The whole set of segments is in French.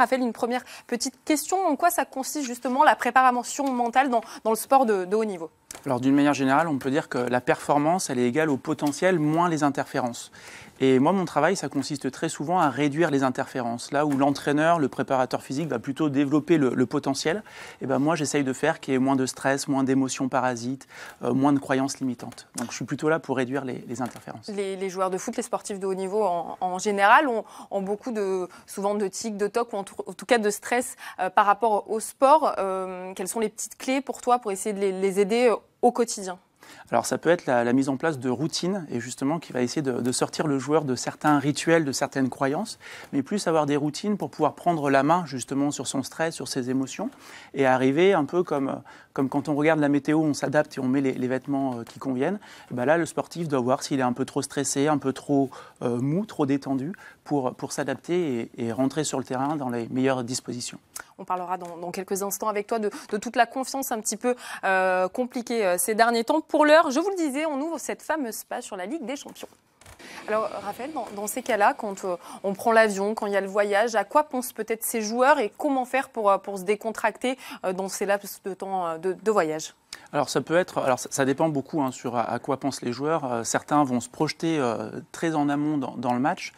Raphaël, une première petite question. En quoi ça consiste justement la préparation mentale dans le sport de haut niveau? Alors d'une manière générale, on peut dire que la performance, elle est égale au potentiel moins les interférences. Et moi, mon travail, ça consiste très souvent à réduire les interférences. Là où l'entraîneur, le préparateur physique va plutôt développer le potentiel, et ben moi, j'essaye de faire qu'il y ait moins de stress, moins d'émotions parasites, moins de croyances limitantes. Donc je suis plutôt là pour réduire les interférences. Les joueurs de foot, les sportifs de haut niveau en général, ont beaucoup souvent de tics, de tocs, ou en tout cas de stress par rapport au sport. Quelles sont les petites clés pour toi pour essayer de les aider au quotidien? Alors ça peut être la mise en place de routines et justement qui va essayer de sortir le joueur de certains rituels, de certaines croyances, mais plus avoir des routines pour pouvoir prendre la main justement sur son stress, sur ses émotions et arriver un peu comme quand on regarde la météo, on s'adapte et on met les vêtements qui conviennent. Et ben là, le sportif doit voir s'il est un peu trop stressé, un peu trop mou, trop détendu pour s'adapter et rentrer sur le terrain dans les meilleures dispositions. On parlera dans quelques instants avec toi de toute la confiance un petit peu compliquée ces derniers temps. Pour l'heure, je vous le disais, on ouvre cette fameuse page sur la Ligue des Champions. Alors Raphaël, dans ces cas-là, quand on prend l'avion, quand il y a le voyage, à quoi pensent peut-être ces joueurs et comment faire pour se décontracter dans ces laps de temps de voyage? Alors ça peut être, ça dépend beaucoup sur à quoi pensent les joueurs. Certains vont se projeter très en amont dans le match.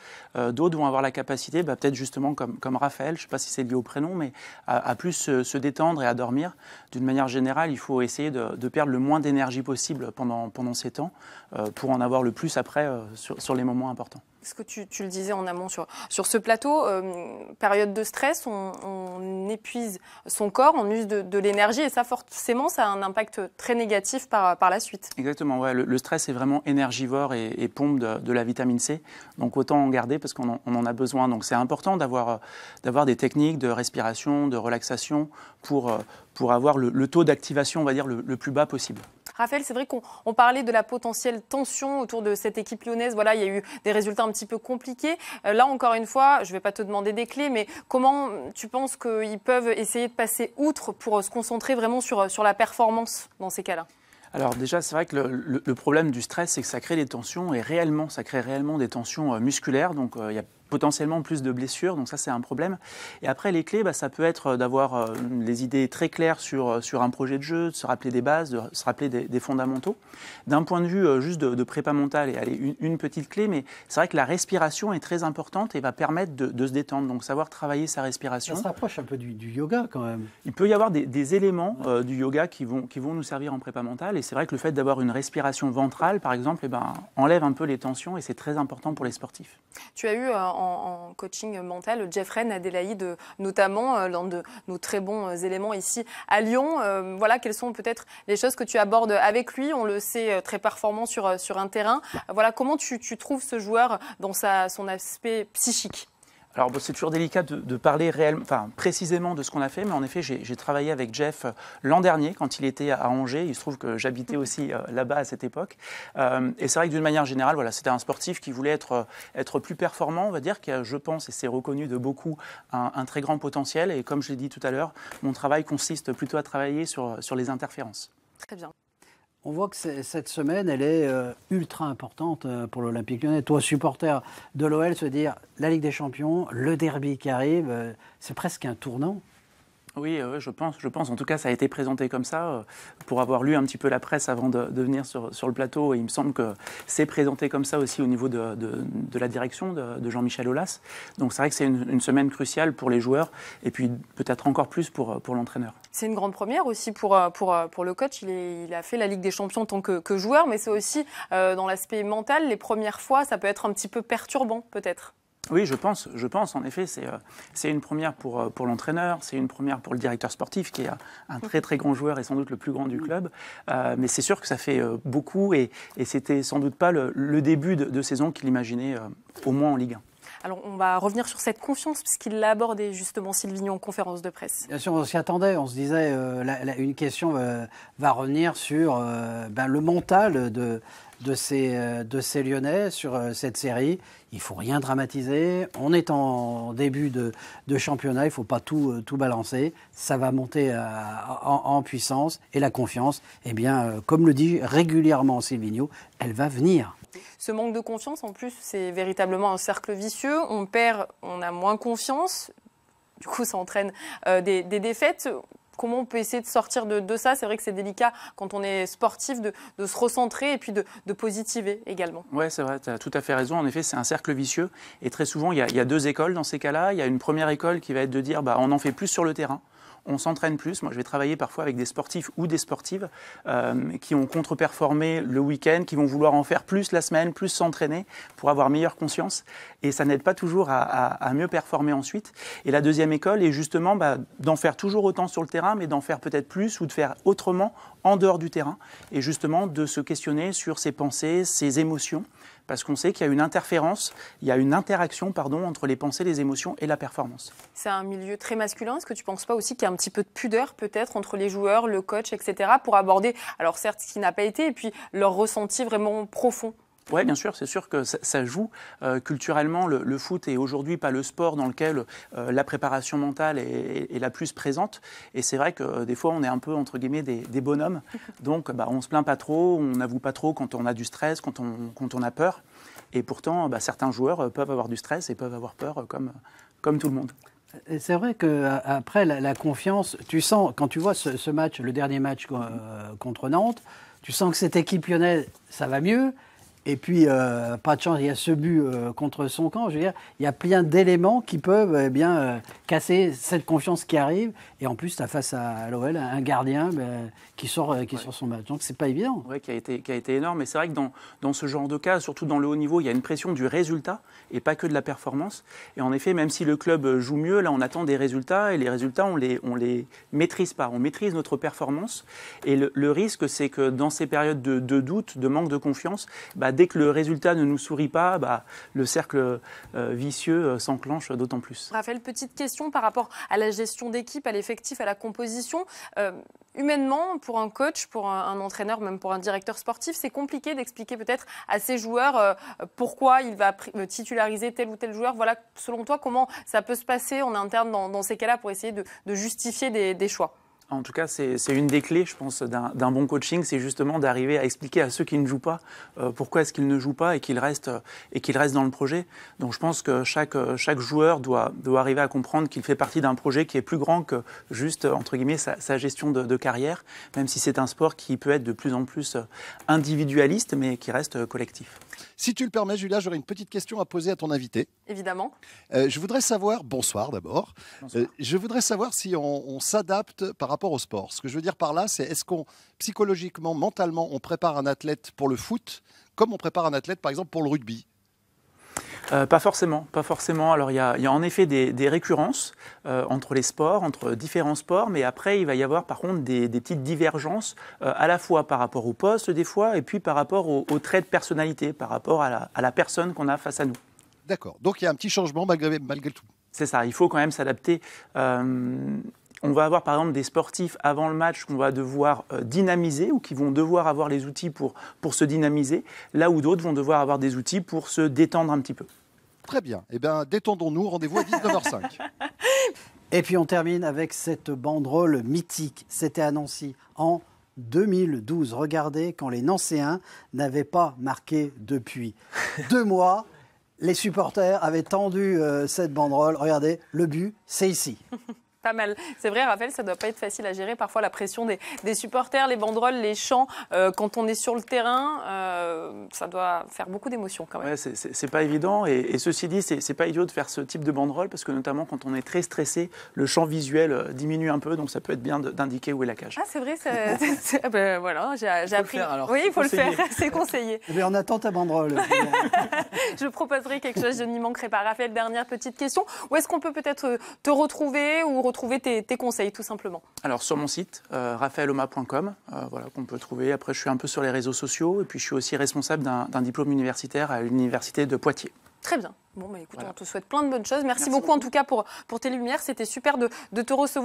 D'autres vont avoir la capacité, peut-être justement comme Raphaël, je ne sais pas si c'est lié au prénom, mais à plus se détendre et à dormir. D'une manière générale, il faut essayer de perdre le moins d'énergie possible pendant ces temps pour en avoir le plus après sur les moments importants. Ce que tu le disais en amont sur ce plateau, période de stress, on épuise son corps, on use de l'énergie et ça forcément ça a un impact très négatif par la suite. Exactement, ouais, le stress est vraiment énergivore et pompe de la vitamine C, donc autant en garder parce qu'on en a besoin. Donc c'est important d'avoir des techniques de respiration, de relaxation pour avoir le taux d'activation, on va dire, le plus bas possible. Raphaël, c'est vrai qu'on parlait de la potentielle tension autour de cette équipe lyonnaise. Voilà, il y a eu des résultats un petit peu compliqués. Là, encore une fois, je ne vais pas te demander des clés, mais comment tu penses qu'ils peuvent essayer de passer outre pour se concentrer vraiment sur la performance dans ces cas-là? Alors déjà, c'est vrai que le problème du stress, c'est que ça crée des tensions et ça crée réellement des tensions musculaires. Donc il y a potentiellement plus de blessures, donc ça c'est un problème. Et après les clés, ça peut être d'avoir les idées très claires sur un projet de jeu, de se rappeler des bases, de se rappeler des fondamentaux. D'un point de vue juste de prépa mentale, et allez, une petite clé, mais c'est vrai que la respiration est très importante et va permettre de se détendre, donc savoir travailler sa respiration. Ça se rapproche un peu du yoga quand même. Il peut y avoir des éléments du yoga qui vont nous servir en prépa mentale, et c'est vrai que le fait d'avoir une respiration ventrale, par exemple, enlève un peu les tensions et c'est très important pour les sportifs. Tu as eu en coaching mental Jeff Rennes, Adélaïde notamment, l'un de nos très bons éléments ici à Lyon. Voilà, quelles sont peut-être les choses que tu abordes avec lui? On le sait, très performant sur un terrain. Voilà, comment tu trouves ce joueur dans son aspect psychique? Alors c'est toujours délicat de parler précisément de ce qu'on a fait, mais en effet j'ai travaillé avec Jeff l'an dernier quand il était à Angers. Il se trouve que j'habitais aussi là-bas à cette époque. Et c'est vrai que d'une manière générale, voilà, c'était un sportif qui voulait être plus performant, on va dire, qui a, je pense, et c'est reconnu de beaucoup, un très grand potentiel. Et comme je l'ai dit tout à l'heure, mon travail consiste plutôt à travailler sur les interférences. Très bien. On voit que cette semaine, elle est ultra importante pour l'Olympique Lyonnais. Toi, supporter de l'OL, se dire la Ligue des Champions, le derby qui arrive, c'est presque un tournant. Oui, je pense. En tout cas, ça a été présenté comme ça. Pour avoir lu un petit peu la presse avant de venir sur le plateau, il me semble que c'est présenté comme ça aussi au niveau de la direction de Jean-Michel Aulas. Donc c'est vrai que c'est une semaine cruciale pour les joueurs et puis peut-être encore plus pour l'entraîneur. C'est une grande première aussi pour le coach. Il a fait la Ligue des Champions en tant que joueur, mais c'est aussi dans l'aspect mental. Les premières fois, ça peut être un petit peu perturbant peut-être. Oui, je pense. En effet, c'est une première pour l'entraîneur, c'est une première pour le directeur sportif, qui est un très très grand joueur et sans doute le plus grand du club. Mais c'est sûr que ça fait beaucoup et c'était sans doute pas le début de saison qu'il imaginait, au moins en Ligue 1. Alors, on va revenir sur cette confiance, puisqu'il l'a abordé justement, Silvigno, en conférence de presse. Bien sûr, on s'y attendait. On se disait, une question va revenir sur le mental de ces Lyonnais sur cette série. Il ne faut rien dramatiser. On est en début de championnat. Il ne faut pas tout balancer. Ça va monter en puissance. Et la confiance, comme le dit régulièrement Silvigno, elle va venir. Ce manque de confiance, en plus, c'est véritablement un cercle vicieux. On perd, on a moins confiance. du coup, ça entraîne des défaites. Comment on peut essayer de sortir de ça? C'est vrai que c'est délicat quand on est sportif de se recentrer et puis de positiver également. Oui, c'est vrai, tu as tout à fait raison. En effet, c'est un cercle vicieux. Et très souvent, il y a deux écoles dans ces cas-là. Il y a une première école qui va être de dire on en fait plus sur le terrain. On s'entraîne plus. Moi, je vais travailler parfois avec des sportifs ou des sportives qui ont contre-performé le week-end, qui vont vouloir en faire plus la semaine, plus s'entraîner pour avoir meilleure conscience. Et ça n'aide pas toujours à mieux performer ensuite. Et la deuxième école est justement d'en faire toujours autant sur le terrain, mais d'en faire peut-être plus ou de faire autrement en dehors du terrain. Et justement de se questionner sur ses pensées, ses émotions. Parce qu'on sait qu'il y a une interférence, il y a une interaction entre les pensées, les émotions et la performance. C'est un milieu très masculin. Est-ce que tu ne penses pas aussi qu'il y a un petit peu de pudeur peut-être entre les joueurs, le coach, etc. pour aborder, alors certes ce qui n'a pas été, et puis leur ressenti vraiment profond? Oui, bien sûr, c'est sûr que ça joue. Culturellement, le foot est aujourd'hui pas le sport dans lequel la préparation mentale est la plus présente. Et c'est vrai que des fois, on est un peu, entre guillemets, des bonhommes. Donc, on ne se plaint pas trop, on n'avoue pas trop quand on a du stress, quand on a peur. Et pourtant, certains joueurs peuvent avoir du stress et peuvent avoir peur comme tout le monde. C'est vrai qu'après, la confiance, tu sens, quand tu vois ce match, le dernier match contre Nantes, tu sens que cette équipe lyonnaise, ça va mieux. Et puis, pas de chance, il y a ce but contre son camp. Je veux dire, il y a plein d'éléments qui peuvent casser cette confiance qui arrive. Et en plus, tu as face à l'OL un gardien qui sort son match. Donc, c'est pas évident. Oui, qui a été énorme. Et c'est vrai que dans ce genre de cas, surtout dans le haut niveau, il y a une pression du résultat et pas que de la performance. Et en effet, même si le club joue mieux, là, on attend des résultats. Et les résultats, on les maîtrise pas. On maîtrise notre performance. Et le risque, c'est que dans ces périodes de doute, de manque de confiance, dès que le résultat ne nous sourit pas, le cercle vicieux s'enclenche d'autant plus. Raphaël, petite question par rapport à la gestion d'équipe, à l'effectif, à la composition. Humainement, pour un coach, pour un entraîneur, même pour un directeur sportif, c'est compliqué d'expliquer peut-être à ses joueurs pourquoi il va titulariser tel ou tel joueur. Voilà, selon toi, comment ça peut se passer en interne dans ces cas-là pour essayer de justifier des choix? En tout cas, c'est une des clés, je pense, d'un bon coaching, c'est justement d'arriver à expliquer à ceux qui ne jouent pas pourquoi est-ce qu'ils ne jouent pas et qu'ils restent dans le projet. Donc je pense que chaque joueur doit arriver à comprendre qu'il fait partie d'un projet qui est plus grand que juste, entre guillemets, sa gestion de carrière, même si c'est un sport qui peut être de plus en plus individualiste, mais qui reste collectif. Si tu le permets, Julia, j'aurais une petite question à poser à ton invité. Évidemment. Je voudrais savoir, bonsoir d'abord, je voudrais savoir si on s'adapte par rapport au sport. Ce que je veux dire par là, c'est est-ce qu'on, psychologiquement, mentalement, on prépare un athlète pour le foot comme on prépare un athlète, par exemple, pour le rugby? Pas forcément. Alors il y a en effet des récurrences entre les sports, entre différents sports, mais après il va y avoir par contre des petites divergences à la fois par rapport au poste des fois et puis par rapport aux traits de personnalité, par rapport à la personne qu'on a face à nous. D'accord, donc il y a un petit changement malgré tout. C'est ça, il faut quand même s'adapter. On va avoir par exemple des sportifs avant le match qu'on va devoir dynamiser ou qui vont devoir avoir les outils pour se dynamiser, là où d'autres vont devoir avoir des outils pour se détendre un petit peu. Très bien. Eh bien, détendons-nous. Rendez-vous à 19h05. Et puis, on termine avec cette banderole mythique. C'était à Nancy en 2012. Regardez, quand les Nancéens n'avaient pas marqué depuis 2 mois, les supporters avaient tendu cette banderole. Regardez, le but, c'est ici. Pas mal. C'est vrai, Raphaël, ça ne doit pas être facile à gérer. Parfois, la pression des supporters, les banderoles, les chants, quand on est sur le terrain, ça doit faire beaucoup d'émotions quand même. Ouais, c'est pas évident. Et ceci dit, c'est pas idiot de faire ce type de banderole parce que notamment quand on est très stressé, le champ visuel diminue un peu. Donc ça peut être bien d'indiquer où est la cage. Ah, c'est vrai, voilà, j'ai appris. Oui, il faut le faire, c'est conseillé. Mais on attend ta banderole. Je proposerai quelque chose, je n'y manquerai pas. Raphaël, dernière petite question. Où est-ce qu'on peut peut-être te retrouver ou retrouver tes conseils, tout simplement? Alors, sur mon site, raphaeloma.com, voilà, qu'on peut trouver. Après, je suis un peu sur les réseaux sociaux et puis je suis aussi responsable d'un diplôme universitaire à l'université de Poitiers. Très bien. Bon, écoute, voilà. On te souhaite plein de bonnes choses. Merci beaucoup en tout cas pour tes lumières. C'était super de te recevoir.